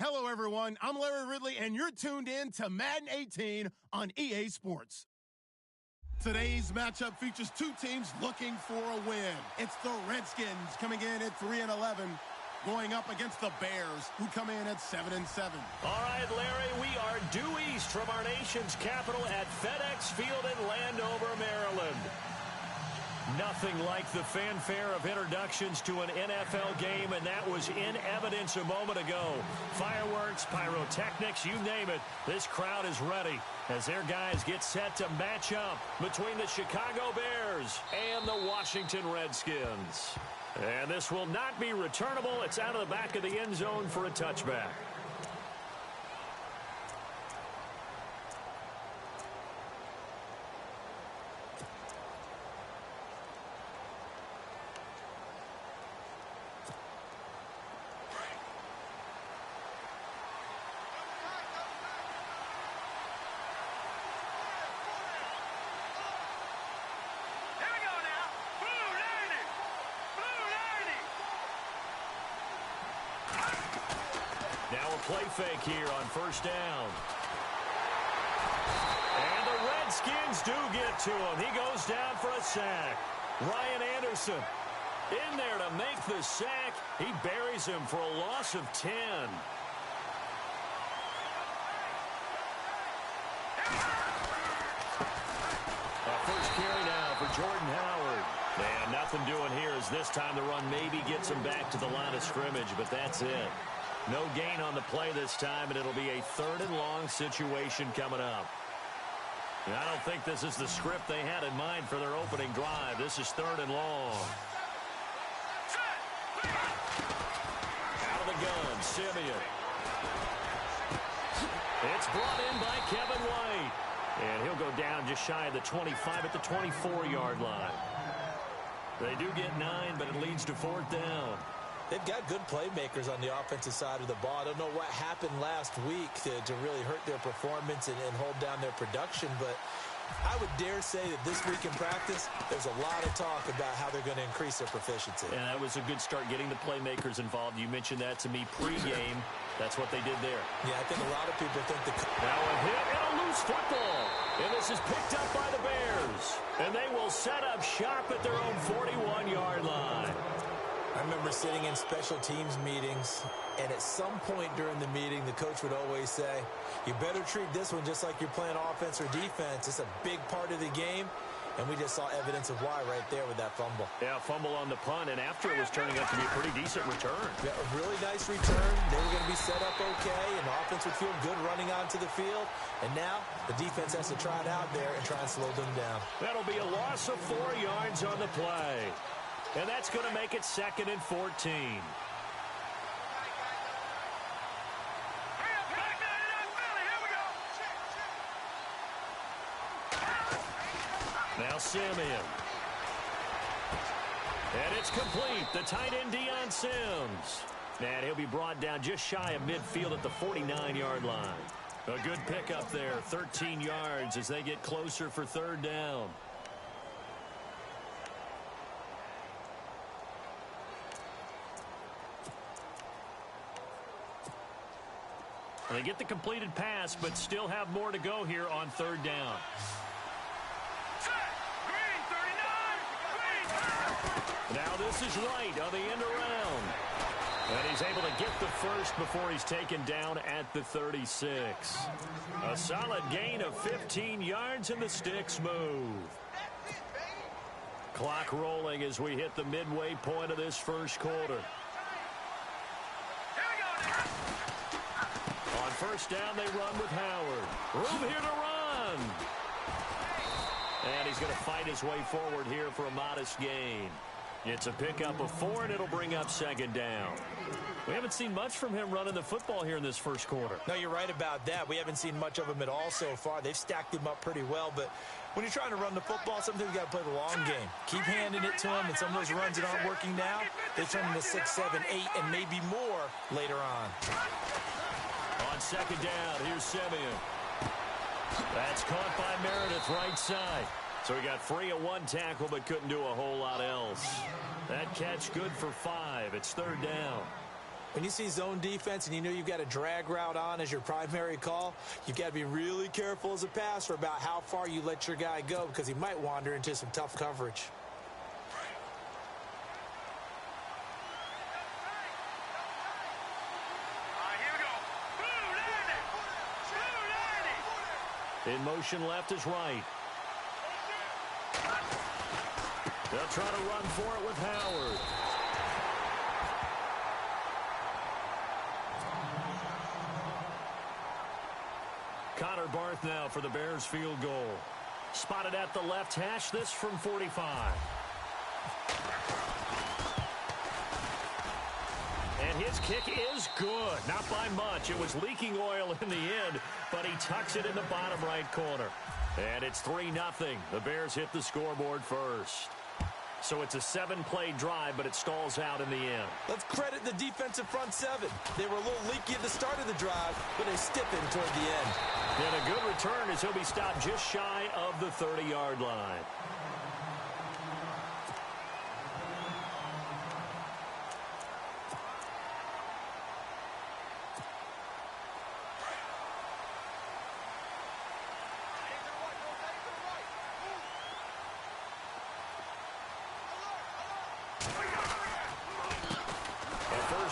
Hello, everyone. I'm Larry Ridley, and you're tuned in to Madden 18 on EA Sports. Today's matchup features two teams looking for a win. It's the Redskins coming in at 3-11, going up against the Bears, who come in at 7-7. All right, Larry, we are due east from our nation's capital at FedEx Field in Landover, Maryland. Nothing like the fanfare of introductions to an NFL game, and that was in evidence a moment ago. Fireworks, pyrotechnics, you name it. This crowd is ready as their guys get set to match up between the Chicago Bears and the Washington Redskins. And this will not be returnable. It's out of the back of the end zone for a touchback. Now a play fake here on first down. And the Redskins do get to him. He goes down for a sack. Ryan Anderson in there to make the sack. He buries him for a loss of 10. A first carry now for Jordan Howard. And nothing doing here as this time the run maybe gets him back to the line of scrimmage, but that's it. No gain on the play this time, and it'll be a 3rd and long situation coming up. And I don't think this is the script they had in mind for their opening drive. This is 3rd and long. Out of the gun, Simeon. It's brought in by Kevin White. And he'll go down just shy of the 25 at the 24-yard line. They do get 9, but it leads to 4th down. They've got good playmakers on the offensive side of the ball. I don't know what happened last week to really hurt their performance and hold down their production, but I would dare say that this week in practice, there's a lot of talk about how they're going to increase their proficiency. And that was a good start getting the playmakers involved. You mentioned that to me pregame. That's what they did there. Yeah, I think a lot of people think the... Now a hit and a loose football. And this is picked up by the Bears. And they will set up shop at their own 41-yard line. I remember sitting in special teams meetings, and at some point during the meeting, the coach would always say, you better treat this one just like you're playing offense or defense. It's a big part of the game, and we just saw evidence of why right there with that fumble. Yeah, fumble on the punt, and after it was turning out to be a pretty decent return. Yeah, a really nice return. They were going to be set up okay, and the offense would feel good running onto the field. And now the defense has to try it out there and try and slow them down. That'll be a loss of 4 yards on the play. And that's going to make it 2nd and 14. Now Simeon. And it's complete. The tight end, Deion Sims. And he'll be brought down just shy of midfield at the 49-yard line. A good pickup there, 13 yards as they get closer for 3rd down. They get the completed pass, but still have more to go here on 3rd down. Now this is Wright on the end around. And he's able to get the first before he's taken down at the 36. A solid gain of 15 yards, and the sticks move. Clock rolling as we hit the midway point of this first quarter. On first down, they run with Howard. Room here to run. And he's going to fight his way forward here for a modest gain. It's a pickup of 4, and it'll bring up 2nd down. We haven't seen much from him running the football here in this first quarter. No, you're right about that. We haven't seen much of him at all so far. They've stacked him up pretty well, but when you're trying to run the football, sometimes you got to play the long game. Keep handing it to him, and some of those runs that aren't working now, they turn into 6, 7, 8, and maybe more later on. On 2nd down, here's Simeon. That's caught by Meredith right side. So he got free of 1 tackle but couldn't do a whole lot else. That catch good for 5. It's 3rd down. When you see zone defense and you know you've got a drag route on as your primary call, you've got to be really careful as a passer about how far you let your guy go because he might wander into some tough coverage. In motion left is right. They'll try to run for it with Howard. Connor Barth now for the Bears field goal. Spotted at the left hash, this from 45. And his kick is good. Not by much. It was leaking oil in the end, but he tucks it in the bottom right corner. And it's 3-0. The Bears hit the scoreboard first. So it's a 7-play drive, but it stalls out in the end. Let's credit the defensive front seven. They were a little leaky at the start of the drive, but they stiffened toward the end. And a good return as he'll be stopped just shy of the 30-yard line.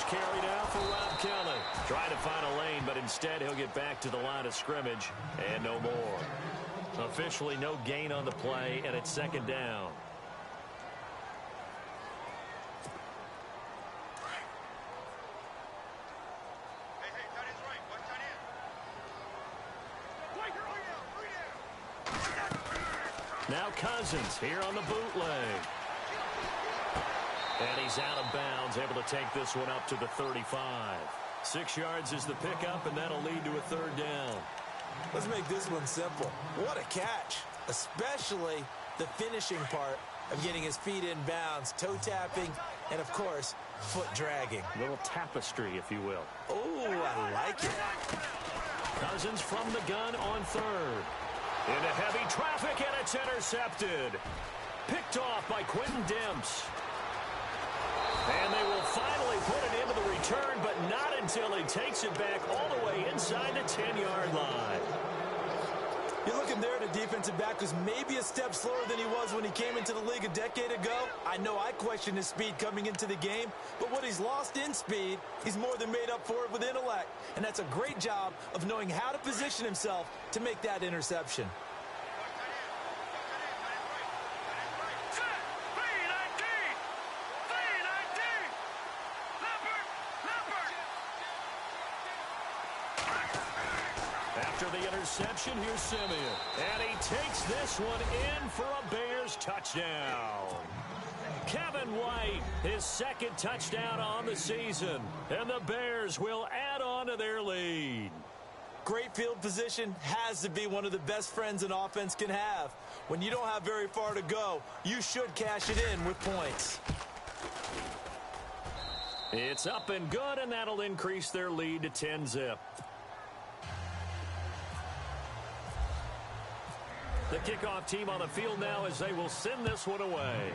Carry now for Rob Kelly. Trying to find a lane, but instead he'll get back to the line of scrimmage and no more. Officially no gain on the play, and it's second down. Now Cousins here on the bootleg. And he's out of bounds, able to take this one up to the 35. 6 yards is the pickup, and that'll lead to a third down. Let's make this one simple. What a catch, especially the finishing part of getting his feet in bounds, toe tapping, and, of course, foot dragging. A little tapestry, if you will. Oh, I like it. Cousins from the gun on third. Into heavy traffic, and it's intercepted. Picked off by Quentin Demps. And they will finally put it into the return, but not until he takes it back all the way inside the 10-yard line. You're looking there at a defensive back who's maybe a step slower than he was when he came into the league a decade ago. I know I questioned his speed coming into the game, but what he's lost in speed, he's more than made up for it with intellect. And that's a great job of knowing how to position himself to make that interception. After the interception, here's Simeon. And he takes this one in for a Bears touchdown. Kevin White, his second touchdown on the season. And the Bears will add on to their lead. Great field position has to be one of the best friends an offense can have. When you don't have very far to go, you should cash it in with points. It's up and good, and that'll increase their lead to 10-zip. The kickoff team on the field now as they will send this one away.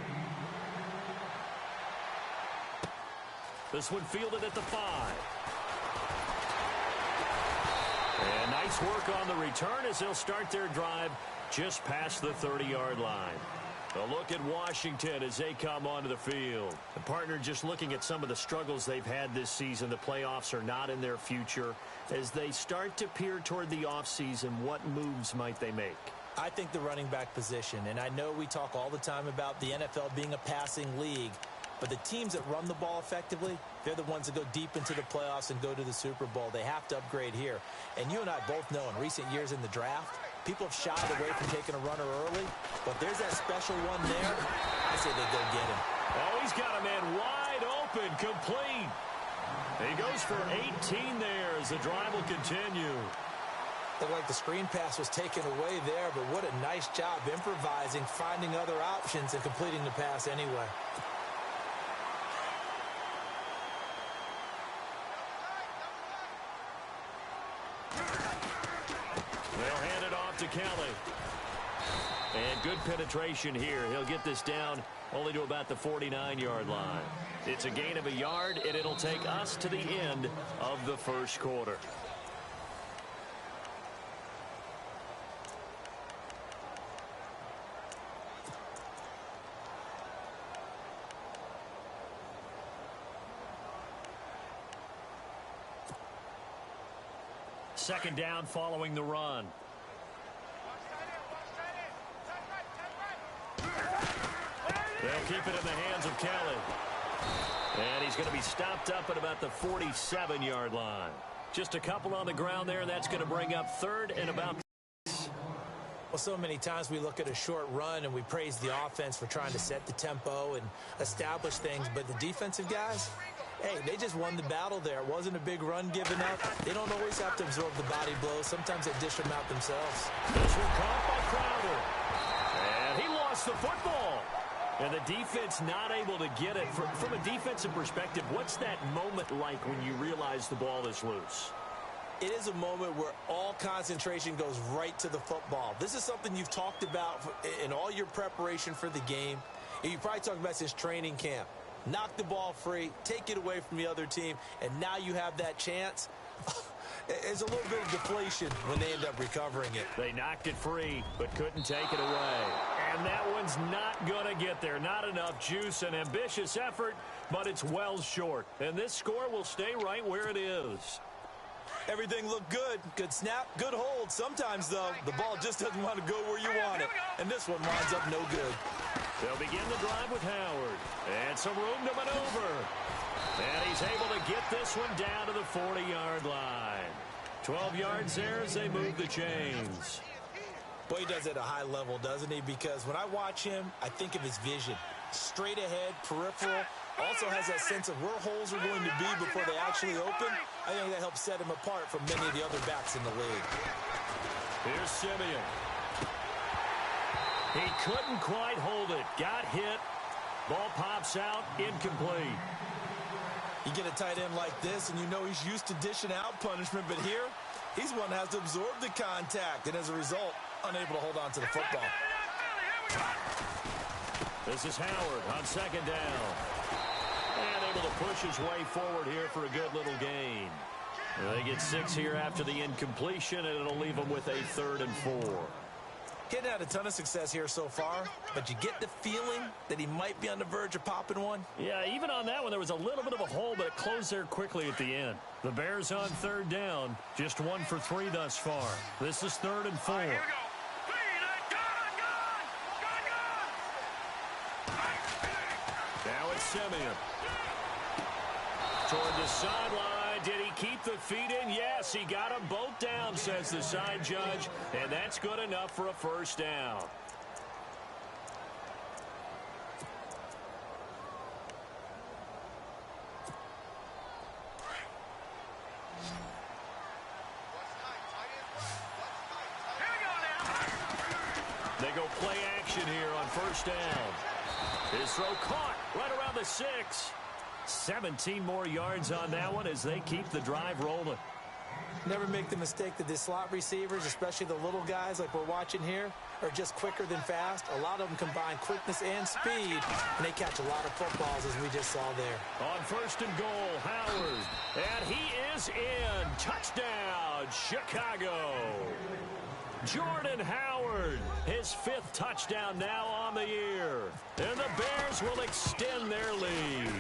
This one fielded at the 5. And nice work on the return as they'll start their drive just past the 30-yard line. A look at Washington as they come onto the field. The partner just looking at some of the struggles they've had this season. The playoffs are not in their future. As they start to peer toward the offseason, what moves might they make? I think the running back position, and I know we talk all the time about the NFL being a passing league, but the teams that run the ball effectively, they're the ones that go deep into the playoffs and go to the Super Bowl. They have to upgrade here. And you and I both know in recent years in the draft, people have shied away from taking a runner early, but there's that special one there. I say they go get him. Oh, he's got a man wide open, complete. He goes for 18 there as the drive will continue. Looked like the screen pass was taken away there, but what a nice job improvising, finding other options, and completing the pass anyway. They'll hand it off to Kelly. And good penetration here. He'll get this down only to about the 49-yard line. It's a gain of a yard, and it'll take us to the end of the first quarter. Second down following the run. They'll keep it in the hands of Kelly. And he's going to be stopped up at about the 47-yard line. Just a couple on the ground there. That's going to bring up third and about. Well, so many times we look at a short run and we praise the offense for trying to set the tempo and establish things. But the defensive guys, hey, they just won the battle there. It wasn't a big run given up. They don't always have to absorb the body blows. Sometimes they dish them out themselves. This one caught by Crowder. And he lost the football. And the defense not able to get it. From a defensive perspective, what's that moment like when you realize the ball is loose? It is a moment where all concentration goes right to the football. This is something you've talked about in all your preparation for the game. And you probably talked about since training camp. Knock the ball free, take it away from the other team, and now you have that chance. It's a little bit of deflation when they end up recovering it. They knocked it free, but couldn't take it away. And that one's not going to get there. Not enough juice, an ambitious effort, but it's well short. And this score will stay right where it is. Everything looked good. Good snap, good hold. Sometimes, though, the ball just doesn't want to go where you want it. And this one winds up no good. They'll begin the drive with Howard. And some room to maneuver. And he's able to get this one down to the 40-yard line. 12 yards there as they move the chains. Boy, he does it at a high level, doesn't he? Because when I watch him, I think of his vision. Straight ahead, peripheral. Also has that sense of where holes are going to be before they actually open. I think that helps set him apart from many of the other backs in the league. Here's Simeon. He couldn't quite hold it. Got hit. Ball pops out. Incomplete. You get a tight end like this, and you know he's used to dishing out punishment. But here, he's one that has to absorb the contact. And as a result, unable to hold on to the football. This is Howard on second down. And able to push his way forward here for a good little gain. They get 6 here after the incompletion, and it'll leave them with a 3rd and 4. He hadn't had a ton of success here so far, but you get the feeling that he might be on the verge of popping one. Yeah, even on that one, there was a little bit of a hole, but it closed there quickly at the end. The Bears on 3rd down, just 1 for 3 thus far. This is 3rd and 4. Right, here we go. Now it's Simeon. Toward the sideline. Did he keep the feet in? Yes, he got them both down, says the side judge. And that's good enough for a 1st down. They go play action here on 1st down. His throw caught right around the 6. 17 more yards on that one as they keep the drive rolling. Never make the mistake that the slot receivers, especially the little guys like we're watching here, are just quicker than fast. A lot of them combine quickness and speed, and they catch a lot of footballs as we just saw there. On 1st and goal, Howard. And he is in. Touchdown, Chicago. Jordan Howard, his 5th touchdown now on the year. And the Bears will extend their lead.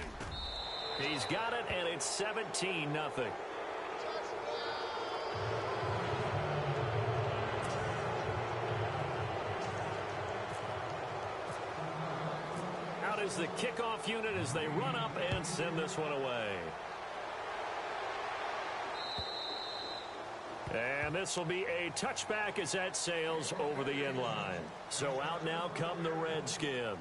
He's got it, and it's 17-0. Out is the kickoff unit as they run up and send this one away. And this will be a touchback as that sails over the end line. So out now come the Redskins.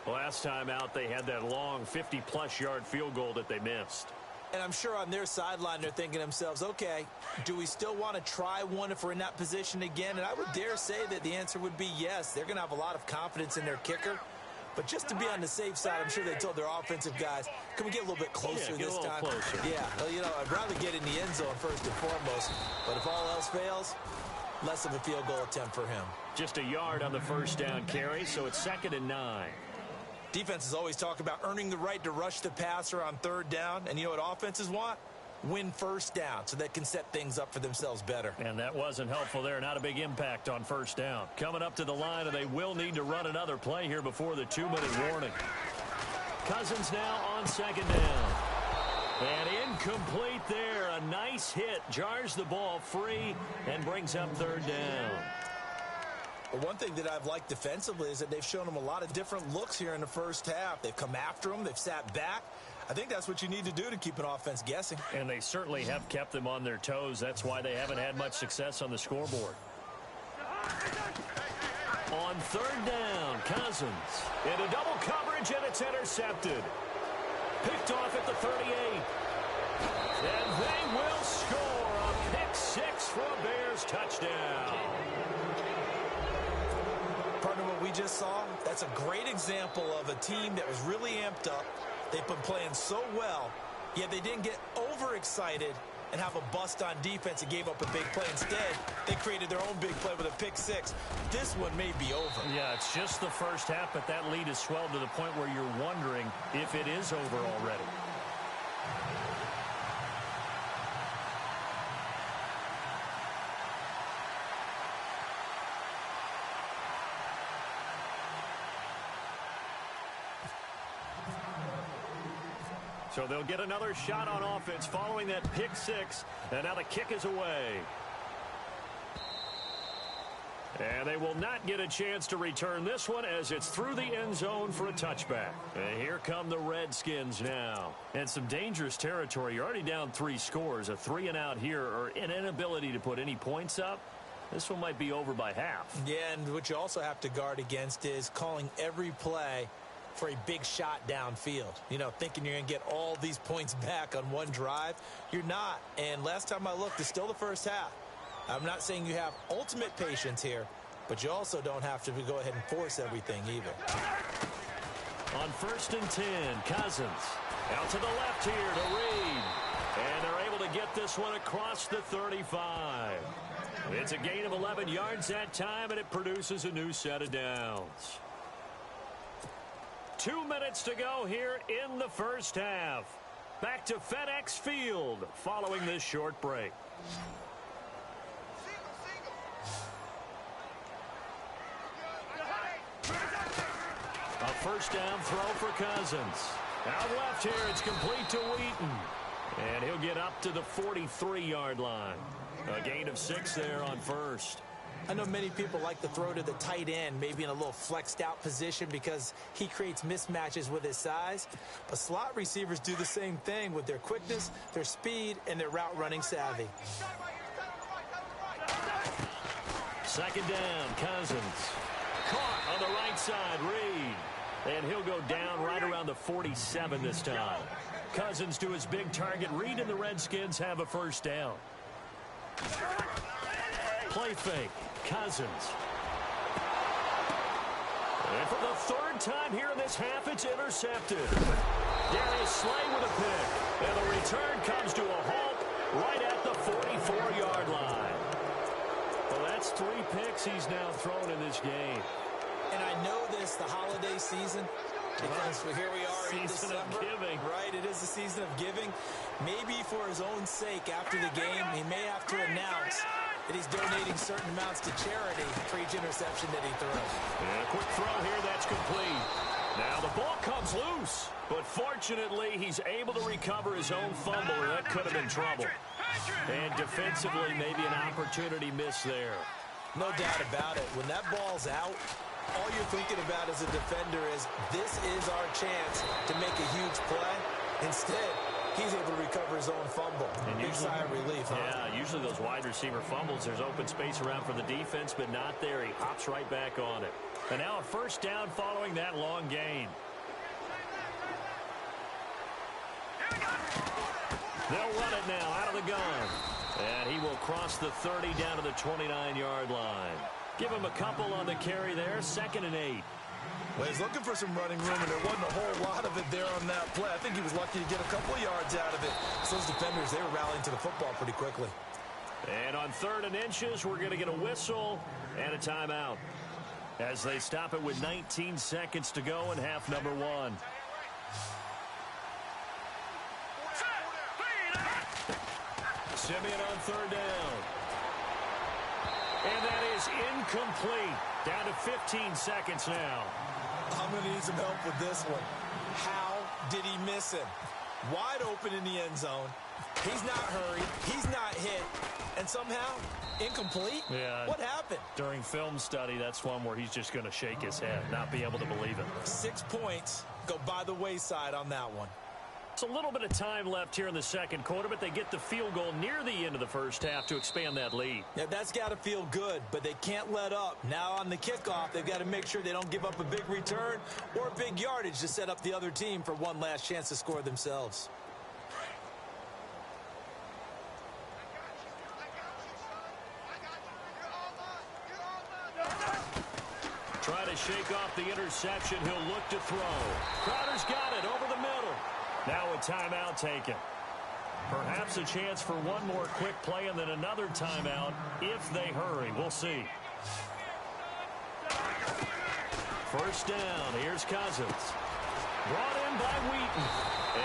Last time out, they had that long 50-plus yard field goal that they missed. And I'm sure on their sideline, they're thinking to themselves, okay, do we still want to try one if we're in that position again? And I would dare say that the answer would be yes. They're going to have a lot of confidence in their kicker. But just to be on the safe side, I'm sure they told their offensive guys, can we get a little bit closer this time? Closer. Yeah, well, you know, I'd rather get in the end zone first and foremost. But if all else fails, less of a field goal attempt for him. Just a yard on the first down carry, so it's 2nd and 9. Defenses always talk about earning the right to rush the passer on 3rd down, and you know what offenses want? Win first down so they can set things up for themselves better. And that wasn't helpful there. Not a big impact on first down. Coming up to the line, and they will need to run another play here before the 2-minute warning. Cousins now on 2nd down. And incomplete there. A nice hit. Jars the ball free and brings up 3rd down. But one thing that I've liked defensively is that they've shown them a lot of different looks here in the first half. They've come after them. They've sat back. I think that's what you need to do to keep an offense guessing. And they certainly have kept them on their toes. That's why they haven't had much success on the scoreboard. On 3rd down, Cousins into double coverage, and it's intercepted. Picked off at the 38. And they will score a pick 6 for a Bears touchdown. Partner, what we just saw, that's a great example of a team that was really amped up. They've been playing so well, yet they didn't get overexcited and have a bust on defense and gave up a big play. Instead, they created their own big play with a pick 6. This one may be over. Yeah, it's just the first half, but that lead has swelled to the point where you're wondering if it is over already. So they'll get another shot on offense following that pick 6. And now the kick is away. And they will not get a chance to return this one as it's through the end zone for a touchback. And here come the Redskins now. And some dangerous territory. You're already down 3 scores. A 3-and-out here or an inability to put any points up. This one might be over by half. Yeah, and what you also have to guard against is calling every play for a big shot downfield. You know, thinking you're going to get all these points back on one drive. You're not. And last time I looked, it's still the first half. I'm not saying you have ultimate patience here, but you also don't have to go ahead and force everything either. On 1st and 10, Cousins out to the left here to Reed. And they're able to get this one across the 35. It's a gain of 11 yards that time, and it produces a new set of downs. 2 minutes to go here in the first half. Back to FedEx Field following this short break. A first down throw for Cousins. Out left here, it's complete to Wheaton. And he'll get up to the 43-yard line. A gain of 6 there on first. I know many people like to throw to the tight end, maybe in a little flexed out position because he creates mismatches with his size. But slot receivers do the same thing with their quickness, their speed, and their route running savvy. 2nd down, Cousins. Caught on the right side, Reed. And he'll go down right around the 47 this time. Cousins to his big target. Reed and the Redskins have a first down. Play fake. Cousins. And for the 3rd time here in this half, it's intercepted. Darius Slay with a pick. And the return comes to a halt right at the 44-yard line. Well, that's 3 picks he's now thrown in this game. And I know this, the holiday season, because here we are in December. Season of giving. Right, it is the season of giving. Maybe for his own sake after the game, he may have to announce that he's donating certain amounts to charity for each interception that he throws. And a quick throw here, that's complete. Now the ball comes loose, but fortunately he's able to recover his own fumble, and that could have been trouble. And defensively, maybe an opportunity missed there. No doubt about it. When that ball's out, all you're thinking about as a defender is this is our chance to make a huge play. Instead, he's able to recover his own fumble. And big sigh of relief, huh? Yeah, usually those wide receiver fumbles, there's open space around for the defense, but not there. He hops right back on it. And now a first down following that long gain. They'll run it now out of the gun. And he will cross the 30 down to the 29-yard line. Give him a couple on the carry there. 2nd and 8. Well, he's looking for some running room, and there wasn't a whole lot of it there on that play. I think he was lucky to get a couple of yards out of it. So those defenders, they were rallying to the football pretty quickly. And on 3rd and inches, we're going to get a whistle and a timeout as they stop it with 19 seconds to go in half number 1. Simeon on 3rd down. And that is incomplete. Down to 15 seconds now. I'm going to need some help with this one. How did he miss him? Wide open in the end zone. He's not hurried. He's not hit. And somehow, incomplete? Yeah. What happened? During film study, that's one where he's just going to shake his head, not be able to believe it. 6 points go by the wayside on that one. It's a little bit of time left here in the second quarter, but they get the field goal near the end of the first half to expand that lead. Yeah, that's got to feel good, but they can't let up. Now on the kickoff, they've got to make sure they don't give up a big return or a big yardage to set up the other team for one last chance to score themselves. Try to shake off the interception. He'll look to throw. Crowder's got it over the middle. Now a timeout taken. Perhaps a chance for one more quick play and then another timeout if they hurry. We'll see. First down. Here's Cousins. Brought in by Wheaton.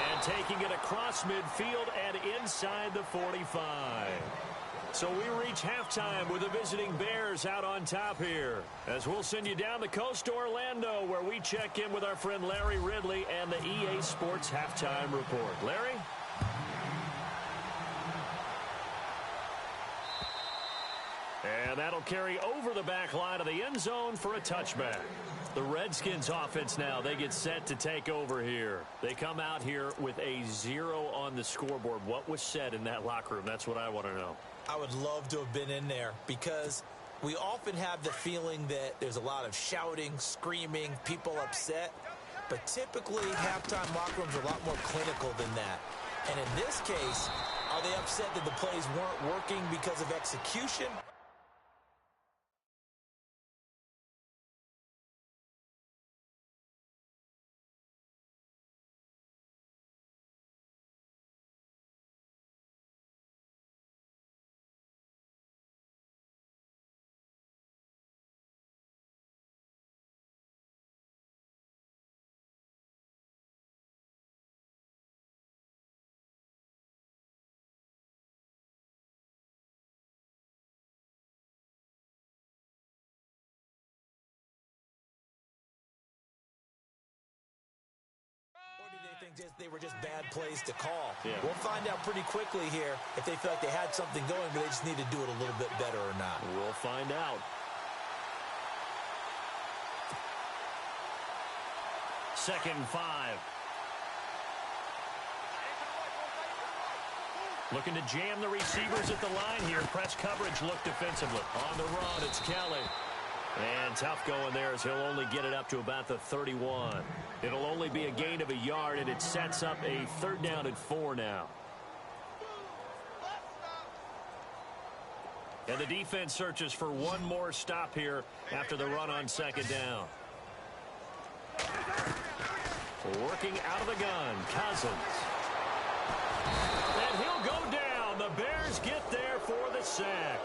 And taking it across midfield and inside the 45. So we reach halftime with the visiting Bears out on top here. As we'll send you down the coast to Orlando, where we check in with our friend Larry Ridley and the EA Sports Halftime Report. Larry? And that'll carry over the back line of the end zone for a touchback. The Redskins offense now, they get set to take over here. They come out here with a 0 on the scoreboard. What was said in that locker room? That's what I want to know. I would love to have been in there because we often have the feeling that there's a lot of shouting, screaming, people upset. But typically, halftime locker rooms are a lot more clinical than that. And in this case, are they upset that the plays weren't working because of execution? They were just bad plays to call. Yeah. We'll find out pretty quickly here if they feel like they had something going, but they just need to do it a little bit better or not. We'll find out. Second and 5. Looking to jam the receivers at the line here. Press coverage look defensively. On the run, it's Kelly. And tough going there as he'll only get it up to about the 31. It'll only be a gain of a yard, and it sets up a 3rd down and 4 now. And the defense searches for one more stop here after the run on 2nd down. Working out of the gun, Cousins. And he'll go down. The Bears get there for the sack.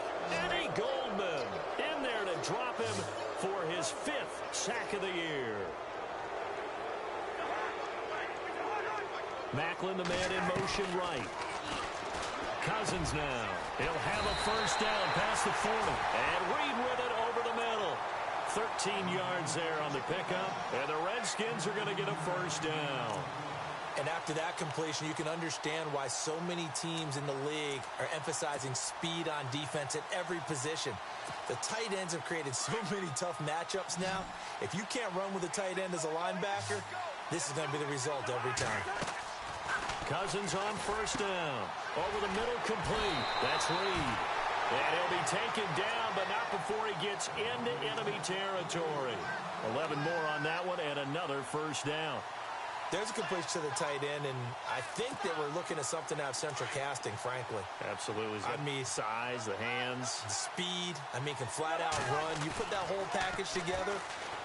Eddie Goldman in there to drop him for his 5th sack of the year. Macklin, the man in motion right. Cousins now. He'll have a first down past the 40. And Reed with it over the middle. 13 yards there on the pickup. And the Redskins are going to get a first down. And after that completion, you can understand why so many teams in the league are emphasizing speed on defense at every position. The tight ends have created so many tough matchups now. If you can't run with a tight end as a linebacker, this is going to be the result every time. Cousins on first down. Over the middle, complete. That's Reed. And he'll be taken down, but not before he gets into enemy territory. 11 more on that one, and another first down. There's a completion to the tight end, and I think that we're looking at something out of central casting, frankly. Absolutely. I mean, size, the hands. The speed. I mean, can flat out run. You put that whole package together,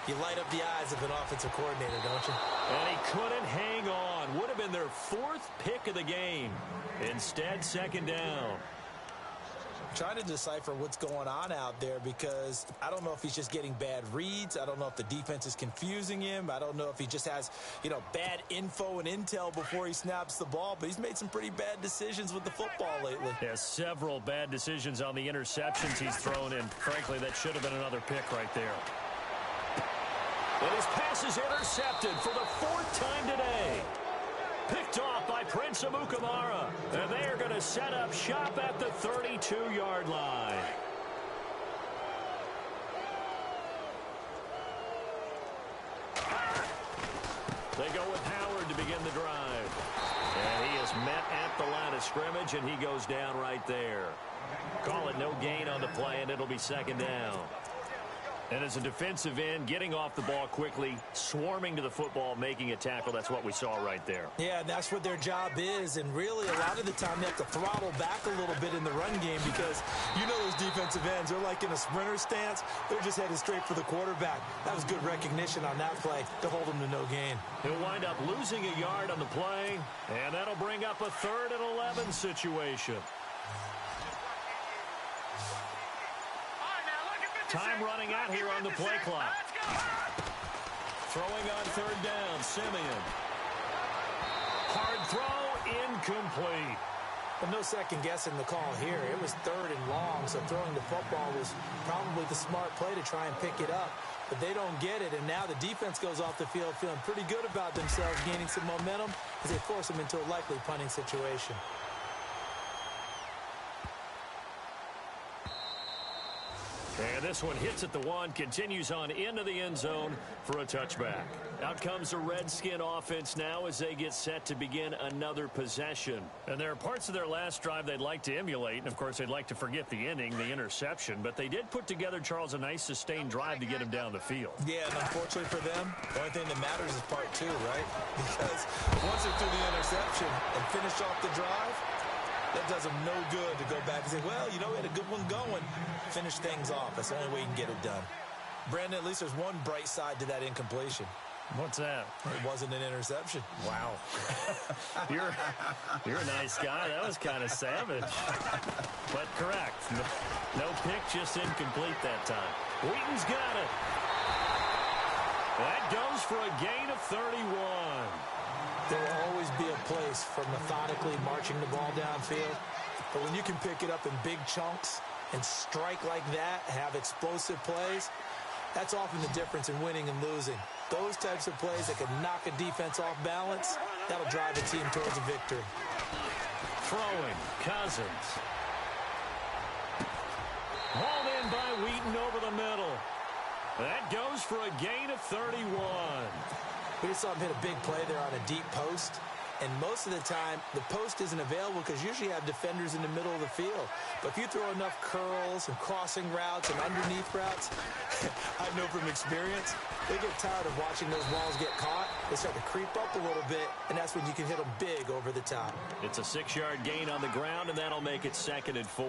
you light up the eyes of an offensive coordinator, don't you? And he couldn't hang on. Would have been their 4th pick of the game. Instead, 2nd down. Trying to decipher what's going on out there because I don't know if he's just getting bad reads. I don't know if the defense is confusing him. I don't know if he just has, bad info and intel before he snaps the ball. But he's made some pretty bad decisions with the football lately. Yeah, several bad decisions on the interceptions he's thrown, and frankly, that should have been another pick right there. And his pass is intercepted for the 4th time today. Picked off by Prince Amukamara. And they are going to set up shop at the 32-yard line. They go with Howard to begin the drive. And he is met at the line of scrimmage, and he goes down right there. Call it no gain on the play, and it'll be 2nd down. And as a defensive end, getting off the ball quickly, swarming to the football, making a tackle, that's what we saw right there. Yeah, and that's what their job is. And really, a lot of the time, they have to throttle back a little bit in the run game because those defensive ends, they're like in a sprinter stance. They're just headed straight for the quarterback. That was good recognition on that play to hold them to no gain. He'll wind up losing a yard on the play, and that'll bring up a 3rd and 11 situation. Time running out here on the play clock. Throwing on 3rd down, Simeon. Hard throw, incomplete. But no second guessing the call here. It was 3rd and long, so throwing the football was probably the smart play to try and pick it up. But they don't get it, and now the defense goes off the field feeling pretty good about themselves, gaining some momentum as they force them into a likely punting situation. And this one hits at the 1, continues on into the end zone for a touchback. Out comes the Redskin offense now as they get set to begin another possession. And there are parts of their last drive they'd like to emulate, and of course they'd like to forget the inning, the interception. But they did put together, Charles, a nice sustained drive to get him down the field. Yeah, and unfortunately for them, the only thing that matters is part 2, right? Because once they threw the interception and finished off the drive, that does them no good to go back and say, well, we had a good one going. Finish things off. That's the only way you can get it done. Brandon, at least there's one bright side to that incompletion. What's that? It wasn't an interception. Wow. You're a nice guy. That was kind of savage. But correct. No pick, just incomplete that time. Wheaton's got it. That goes for a gain of 31. There will always be a place for methodically marching the ball downfield. But when you can pick it up in big chunks and strike like that, have explosive plays, that's often the difference in winning and losing. Those types of plays that can knock a defense off balance, that'll drive a team towards a victory. Throwing, Cousins. Hauled in by Wheaton over the middle. That goes for a gain of 31. We just saw him hit a big play there on a deep post. And most of the time, the post isn't available because usually you have defenders in the middle of the field. But if you throw enough curls and crossing routes and underneath routes, I know from experience, they get tired of watching those balls get caught. They start to creep up a little bit, and that's when you can hit them big over the top. It's a 6-yard gain on the ground, and that'll make it 2nd and 4.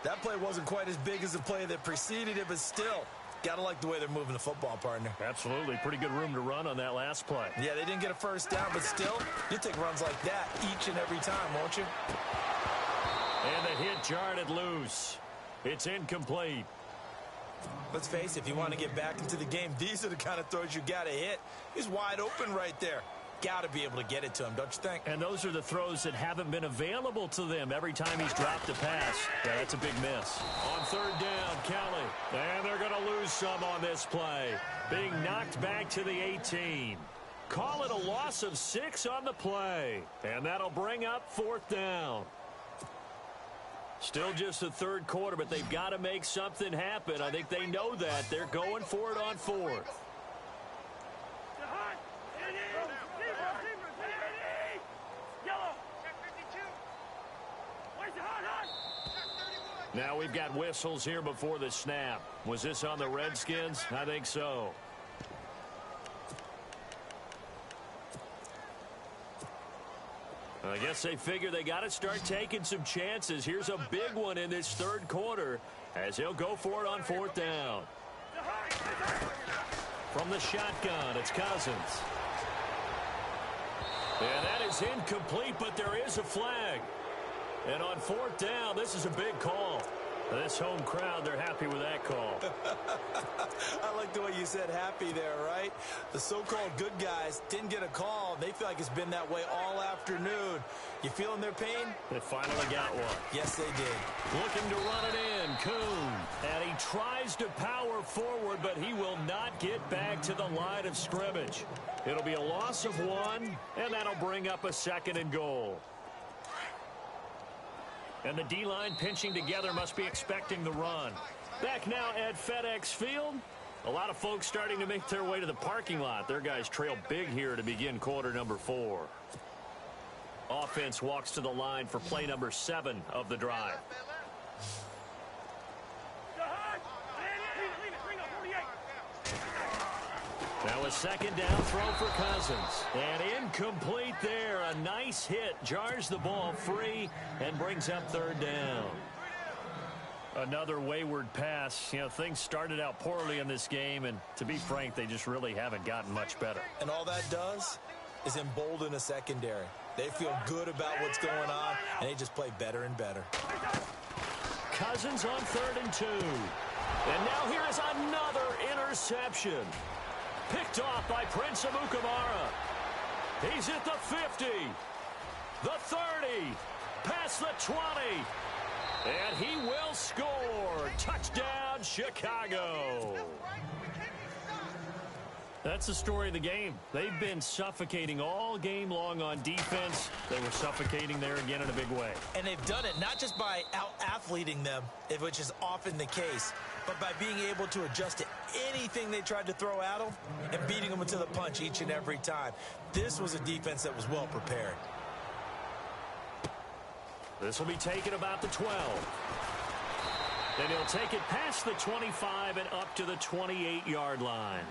That play wasn't quite as big as the play that preceded it, but still, gotta like the way they're moving the football, partner. Absolutely. Pretty good room to run on that last play. Yeah, they didn't get a first down, but still, you take runs like that each and every time, won't you? And the hit jarred loose. It's incomplete. Let's face it, if you want to get back into the game, these are the kind of throws you gotta hit. He's wide open right there. Got to be able to get it to him, don't you think? And those are the throws that haven't been available to them every time he's dropped a pass. Yeah, that's a big miss. On 3rd down, Kelly. And they're going to lose some on this play. Being knocked back to the 18. Call it a loss of 6 on the play. And that'll bring up 4th down. Still just the 3rd quarter, but they've got to make something happen. I think they know that. They're going for it on 4th. Now we've got whistles here before the snap. Was this on the Redskins? I think so. I guess they figure they got to start taking some chances. Here's a big one in this 3rd quarter as he'll go for it on 4th down. From the shotgun, it's Cousins. And that is incomplete, but there is a flag. And on 4th down, this is a big call. This home crowd, they're happy with that call. I like the way you said happy there, right? The so-called good guys didn't get a call. They feel like it's been that way all afternoon. You feeling their pain? They finally got one. Yes, they did. Looking to run it in, Kuhn. And he tries to power forward, but he will not get back to the line of scrimmage. It'll be a loss of 1, and that'll bring up a 2nd and goal. And the D-line pinching together must be expecting the run. Back now at FedEx Field. A lot of folks starting to make their way to the parking lot. Their guys trail big here to begin quarter number 4. Offense walks to the line for play number 7 of the drive. Now a 2nd down throw for Cousins. And incomplete there. A nice hit. Jars the ball free and brings up 3rd down. Another wayward pass. You know, things started out poorly in this game, and to be frank, they just really haven't gotten much better. And all that does is embolden a secondary. They feel good about what's going on, and they just play better and better. Cousins on 3rd and 2. And now here is another interception. Picked off by Prince Amukamara. He's at the 50, the 30, past the 20, and he will score. Touchdown, Chicago. That's the story of the game. They've been suffocating all game long on defense. They were suffocating there again in a big way. And they've done it not just by out-athleting them, which is often the case, but by being able to adjust to anything they tried to throw at them and beating them to the punch each and every time. This was a defense that was well prepared. This will be taken about the 12. Then he'll take it past the 25 and up to the 28-yard line.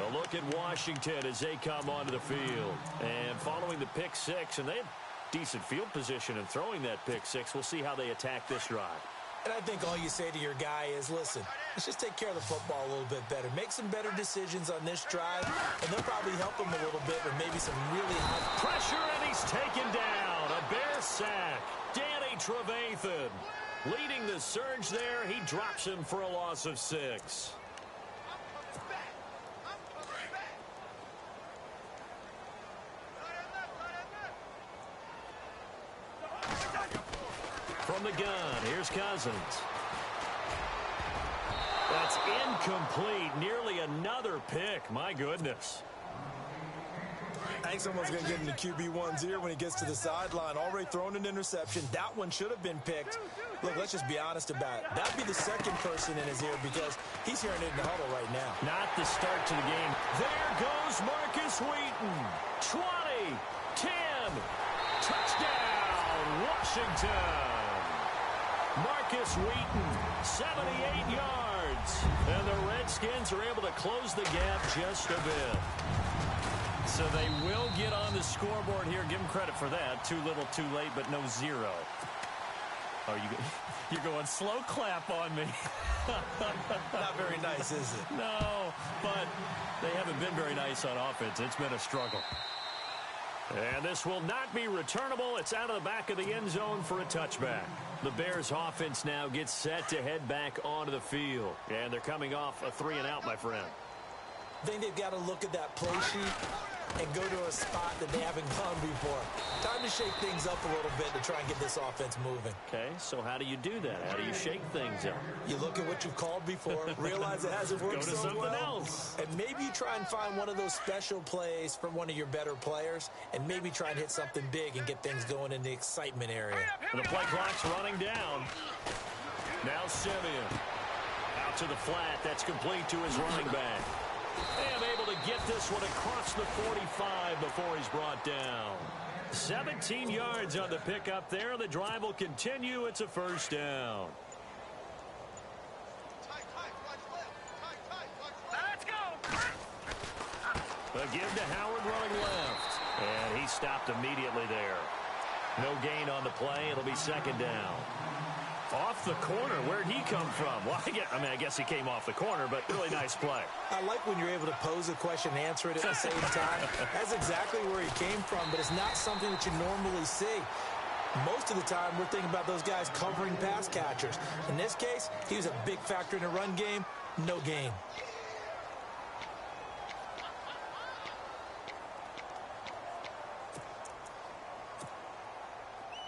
A look at Washington as they come onto the field. And following the pick 6, and they have decent field position in throwing that pick 6. We'll see how they attack this drive. And I think all you say to your guy is, listen, let's just take care of the football a little bit better. Make some better decisions on this drive, and they'll probably help him a little bit with maybe some really high pressure, and he's taken down. A Bear sack. Danny Trevathan leading the surge there. He drops him for a loss of 6. From the gun, here's Cousins. That's incomplete. Nearly another pick. My goodness. I think someone's going to get into QB1's ear when he gets to the sideline. Already thrown an interception. That one should have been picked. Look, let's just be honest about it. That'd be the second person in his ear because he's hearing it in the huddle right now. Not the start to the game. There goes Marcus Wheaton. 20, 10, touchdown, Washington. Marcus Wheaton, 78 yards. And the Redskins are able to close the gap just a bit. So they will get on the scoreboard here. Give them credit for that. Too little, too late, but no 0. Oh, you're going slow clap on me. Not very nice, is it? No, but they haven't been very nice on offense. It's been a struggle. And this will not be returnable. It's out of the back of the end zone for a touchback. The Bears offense now gets set to head back onto the field. And they're coming off a 3-and-out, my friend. I think they've got to look at that play sheet and go to a spot that they haven't gone before. Time to shake things up a little bit to try and get this offense moving. Okay, so how do you do that? How do you shake things up? You look at what you've called before, realize it hasn't worked so well. Go to something else. And maybe you try and find one of those special plays from one of your better players, and maybe try and hit something big and get things going in the excitement area. And the play clock's running down. Now Simeon. Out to the flat. That's complete to his running back. And able to get this one across the 45 before he's brought down. 17 yards on the pickup there. The drive will continue. It's a first down. Let's go. A give to Howard running left. And he stopped immediately there. No gain on the play. It'll be second down. Off the corner. Where'd he come from? Well, I guess he came off the corner, but really nice play. I like when you're able to pose a question and answer it at the same time. That's exactly where he came from, but it's not something that you normally see. Most of the time, we're thinking about those guys covering pass catchers. In this case, he was a big factor in the run game. No gain.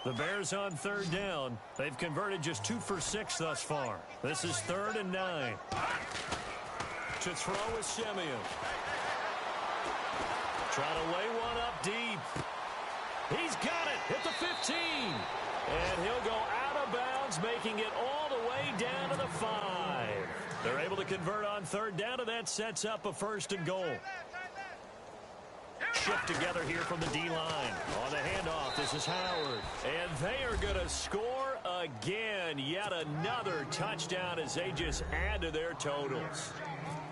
The Bears on third down. They've converted just 2 for 6 thus far. This is 3rd and 9. To throw is Simeon. Trying to lay one up deep. He's got it at the 15. And he'll go out of bounds, making it all the way down to the 5. They're able to convert on third down, and that sets up a 1st and goal. Shift together here from the D-line. On the handoff, this is Howard. And they are going to score again. Yet another touchdown as they just add to their totals.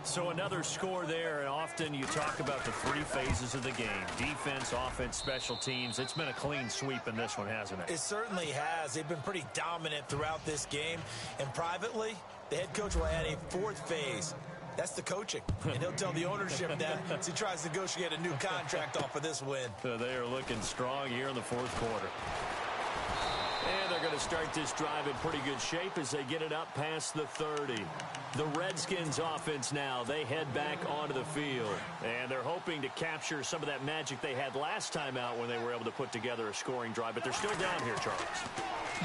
So another score there, and often you talk about the 3 phases of the game. Defense, offense, special teams. It's been a clean sweep in this one, hasn't it? It certainly has. They've been pretty dominant throughout this game. And privately, the head coach will add a 4th phase. That's the coaching. And he'll tell the ownership that as he tries to negotiate a new contract off of this win. They are looking strong here in the 4th quarter. And they're going to start this drive in pretty good shape as they get it up past the 30. The Redskins offense now, they head back onto the field. And they're hoping to capture some of that magic they had last time out when they were able to put together a scoring drive. But they're still down here, Charles.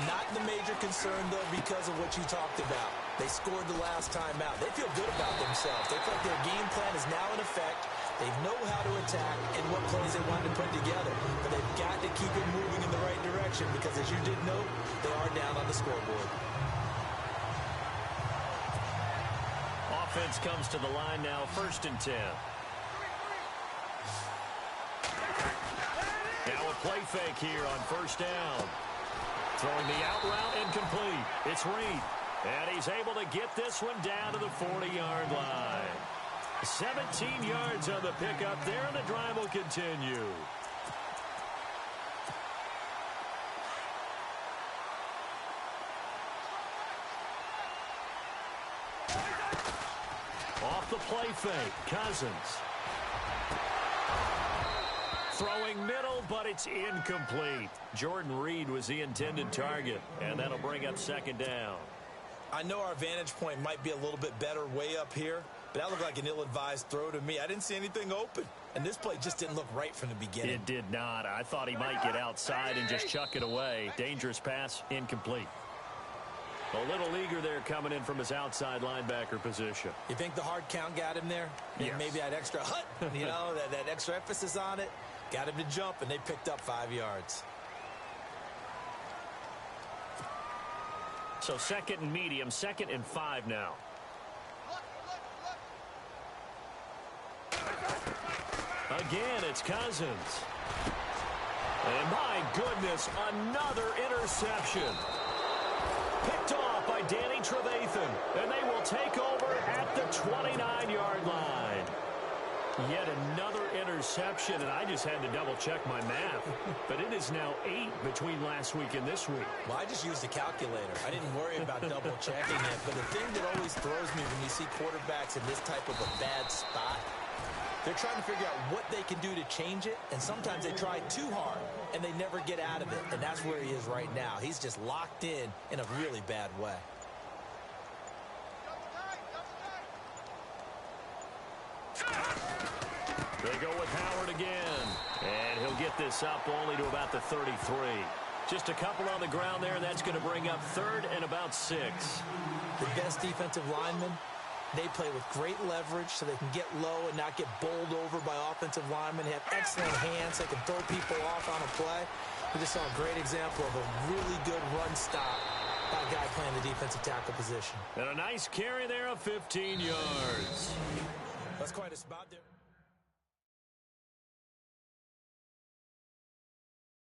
Not the major concern, though, because of what you talked about. They scored the last time out. They feel good about themselves. They feel like their game plan is now in effect. They know how to attack and what plays they want to put together. But they've got to keep it moving in the right direction because, as you did note, they are down on the scoreboard. Offense comes to the line now, 1st and 10. Now a play fake here on 1st down. Throwing the out route incomplete. It's Reed. And he's able to get this one down to the 40-yard line. 17 yards on the pickup there, and the drive will continue. Off the play fake, Cousins. Throwing middle, but it's incomplete. Jordan Reed was the intended target, and that'll bring up 2nd down. I know our vantage point might be a little bit better way up here, but that looked like an ill-advised throw to me. I didn't see anything open, and this play just didn't look right from the beginning. It did not. I thought he might get outside and just chuck it away. Dangerous pass, incomplete. A little eager there coming in from his outside linebacker position. You think the hard count got him there? Yes. Maybe that extra hut, you know, that extra emphasis on it. Got him to jump, and they picked up 5 yards. So 2nd and medium, 2nd and 5 now. Again, it's Cousins. And my goodness, another interception. Picked off by Danny Trevathan. And they will take over at the 29-yard line. Yet another interception, and I just had to double-check my math. But it is now 8 between last week and this week. Well, I just used a calculator. I didn't worry about double-checking it. But the thing that always throws me when you see quarterbacks in this type of a bad spot, they're trying to figure out what they can do to change it, and sometimes they try too hard, and they never get out of it. And that's where he is right now. He's just locked in a really bad way. They go with Howard again. And he'll get this up only to about the 33. Just a couple on the ground there, and that's going to bring up 3rd and about 6. The best defensive linemen, they play with great leverage so they can get low and not get bowled over by offensive linemen. They have excellent hands. They can throw people off on a play. We just saw a great example of a really good run stop by a guy playing the defensive tackle position. And a nice carry there of 15 yards. That's quite a spot there.